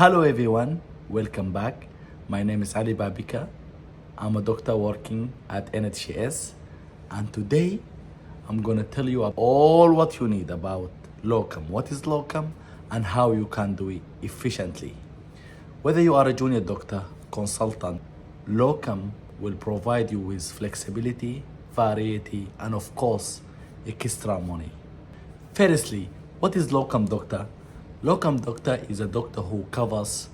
Hello everyone, welcome back. My name is Ali Babika. I'm a doctor working at MRCS, and today I'm gonna tell you all what you need about locum. What is locum and how you can do it efficiently. Whether you are a junior doctor, consultant, locum will provide you with flexibility, variety, and of course, extra money. Firstly, what is locum doctor? Locum doctor is a doctor who covers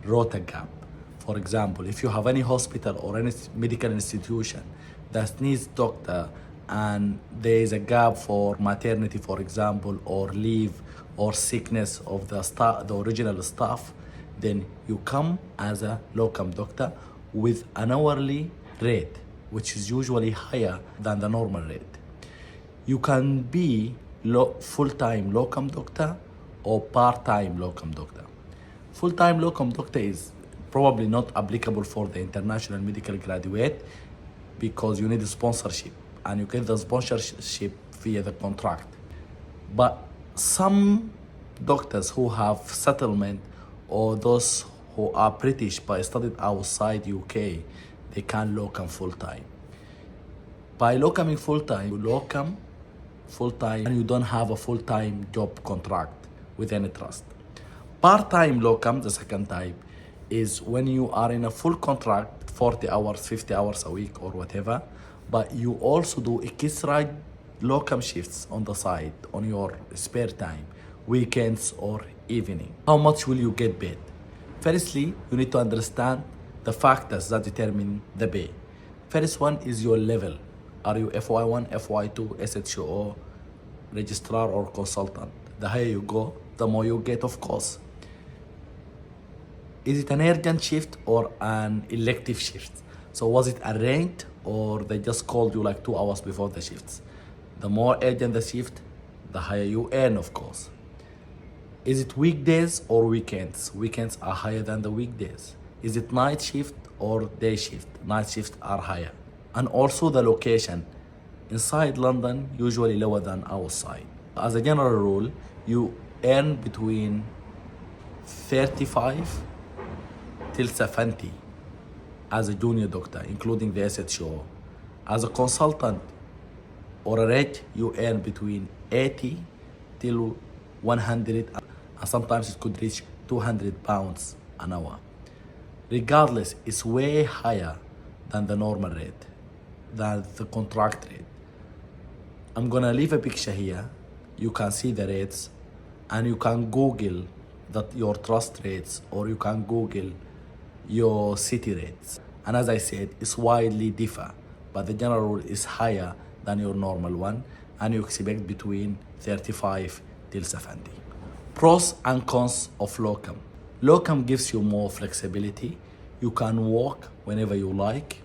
rota gap. For example, if you have any hospital or any medical institution that needs doctor and there is a gap for maternity, for example, or leave or sickness of the staff, the original staff, then you come as a locum doctor with an hourly rate, which is usually higher than the normal rate. You can be full-time locum doctor or part-time locum doctor. Full-time locum doctor is probably not applicable for the international medical graduate because you need a sponsorship and you get the sponsorship via the contract. But some doctors who have settlement or those who are British but studied outside UK, they can locum full-time. By locuming full-time, you locum full-time and you don't have a full-time job contract with any trust. Part-time locum, the second type, is when you are in a full contract, 40 hours, 50 hours a week or whatever, but you also do extra locum shifts on the side, on your spare time, weekends or evening. How much will you get paid? Firstly, you need to understand the factors that determine the pay. First one is your level. Are you FY1, FY2, SHO, registrar or consultant? The higher you go, the more you get, of course. Is it an urgent shift or an elective shift? So was it arranged or they just called you like 2 hours before the shifts? The more urgent the shift, the higher you earn, of course. Is it weekdays or weekends? Weekends are higher than the weekdays. Is it night shift or day shift? Night shifts are higher. And also the location. Inside London, usually lower than outside. As a general rule, you earn between 35 till 70 as a junior doctor, including the SHO. As a consultant or a reg, you earn between 80 till 100, and sometimes it could reach 200 pounds an hour. Regardless, it's way higher than the normal rate, than the contract rate. I'm gonna leave a picture here. You can see the rates and you can Google that your trust rates or you can Google your city rates. And as I said, it's widely differ, but the general rule is higher than your normal one and you expect between 35 till 70. Pros and cons of locum. Locum gives you more flexibility. You can work whenever you like.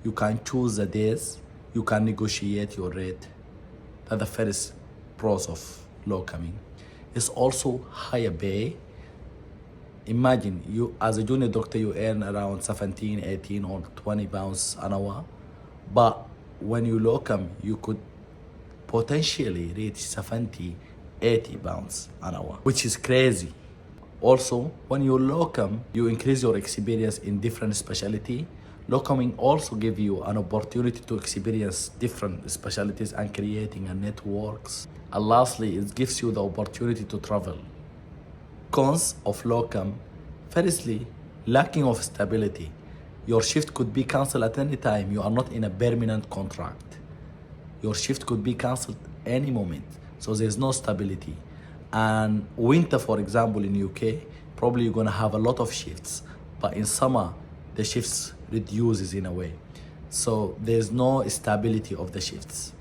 You can choose the days. You can negotiate your rate. That's the first pros of locuming. It's also higher pay. Imagine you as a junior doctor, you earn around 17, 18 or 20 pounds an hour. But when you locum, you could potentially reach 70, 80 pounds an hour, which is crazy. Also, when you locum, you increase your experience in different specialty. Locuming also gives you an opportunity to experience different specialties and creating a networks. And lastly, it gives you the opportunity to travel. Cons of locum. Firstly, lacking of stability. Your shift could be cancelled at any time. You are not in a permanent contract. Your shift could be cancelled any moment. So there's no stability. And winter, for example, in UK, probably you're gonna have a lot of shifts. But in summer, the shifts reduces in a way. So there's no stability of the shifts.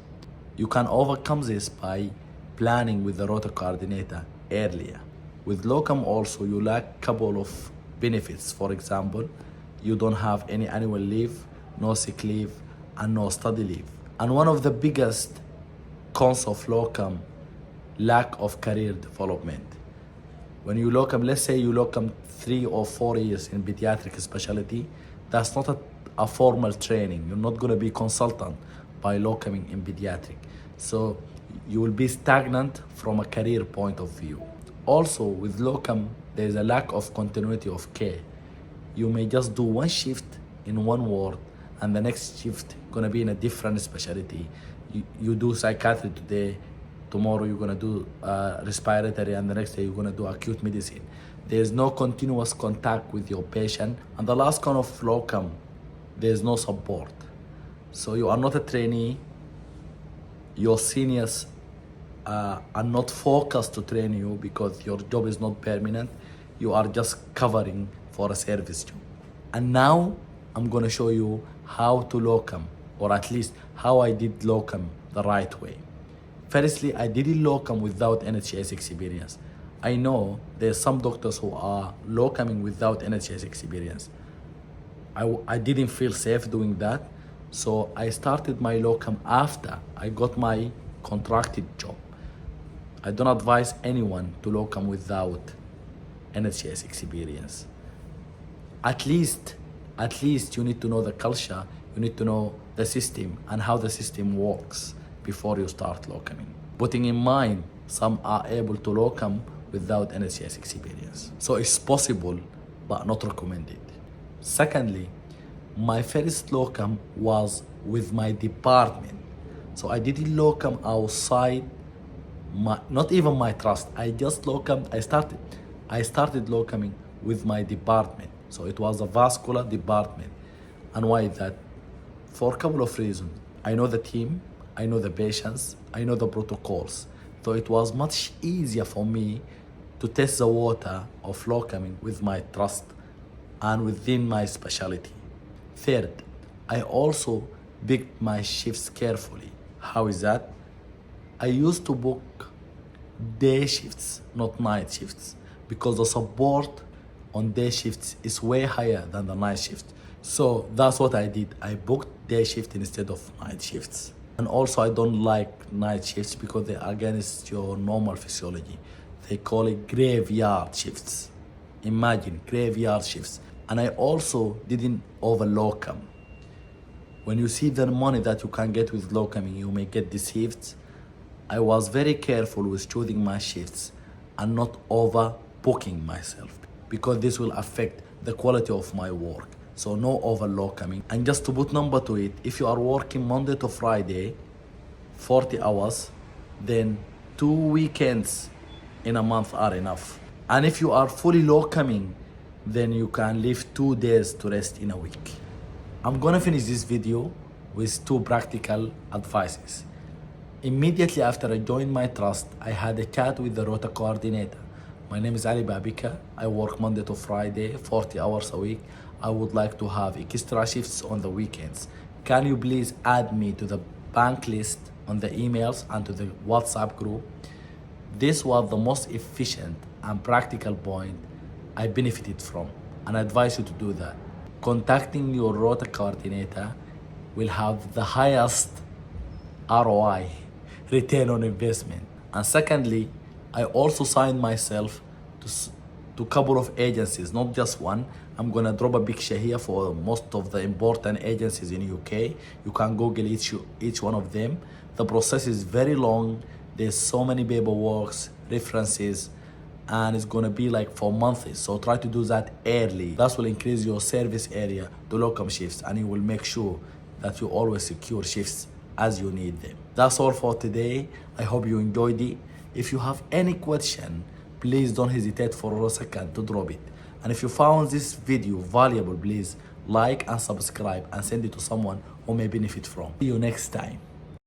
You can overcome this by planning with the rota coordinator earlier. With locum also, you lack a couple of benefits. For example, you don't have any annual leave, no sick leave, and no study leave. And one of the biggest cons of locum, lack of career development. When you locum, let's say you locum 3 or 4 years in pediatric specialty, that's not a formal training. You're not gonna be consultant by locuming in pediatric. So you will be stagnant from a career point of view. Also with locum, there is a lack of continuity of care. You may just do one shift in one ward and the next shift gonna be in a different specialty. You do psychiatry today, tomorrow you're gonna do respiratory, and the next day you're gonna do acute medicine. There's no continuous contact with your patient. And the last kind of locum, there's no support. So you are not a trainee, your seniors are not focused to train you because your job is not permanent. You are just covering for a service job. And now I'm gonna show you how to locum, or at least how I did locum the right way. Firstly, I didn't locum without NHS experience. I know there's some doctors who are locuming without NHS experience. I didn't feel safe doing that, so I started my locum after I got my contracted job. I don't advise anyone to locum without NHS experience. At least you need to know the culture, you need to know the system and how the system works before you start locuming. Putting in mind, some are able to locum without NHS experience. So it's possible, but not recommended. Secondly, my first locum was with my department. So I didn't locum outside not even my trust. I just locumed, I started locuming with my department. So it was a vascular department. And why is that? For a couple of reasons. I know the team, I know the patients, I know the protocols. So it was much easier for me to test the water of locuming with my trust and within my specialty. Third, I also picked my shifts carefully. How is that? I used to book day shifts, not night shifts, because the support on day shifts is way higher than the night shift. So that's what I did. I booked day shift instead of night shifts. And also I don't like night shifts because they are against your normal physiology. They call it graveyard shifts. Imagine graveyard shifts. And I also didn't over locum. When you see the money that you can get with locuming, you may get deceived. I was very careful with choosing my shifts and not overbooking myself, because this will affect the quality of my work. So no over locuming. And just to put number to it, if you are working Monday to Friday, 40 hours, then 2 weekends in a month are enough. And if you are fully locuming, then you can leave 2 days to rest in a week. I'm gonna finish this video with 2 practical advices. Immediately after I joined my trust, I had a chat with the rota coordinator. My name is Ali Babika. I work Monday to Friday, 40 hours a week. I would like to have extra shifts on the weekends. Can you please add me to the bank list on the emails and to the WhatsApp group? This was the most efficient and practical point I benefited from, and I advise you to do that. Contacting your rota coordinator will have the highest ROI, return on investment. And secondly, I also signed myself to a couple of agencies, not just one. I'm gonna drop a picture here for most of the important agencies in UK. You can Google each one of them. The process is very long. There's so many paperwork, references, and it's gonna be like for months. So try to do that early. That will increase your service area to locum shifts, and you will make sure that you always secure shifts as you need them. That's all for today. I hope you enjoyed it. If you have any question, please don't hesitate for a second to drop it. And if you found this video valuable, please like and subscribe and send it to someone who may benefit from. See you next time.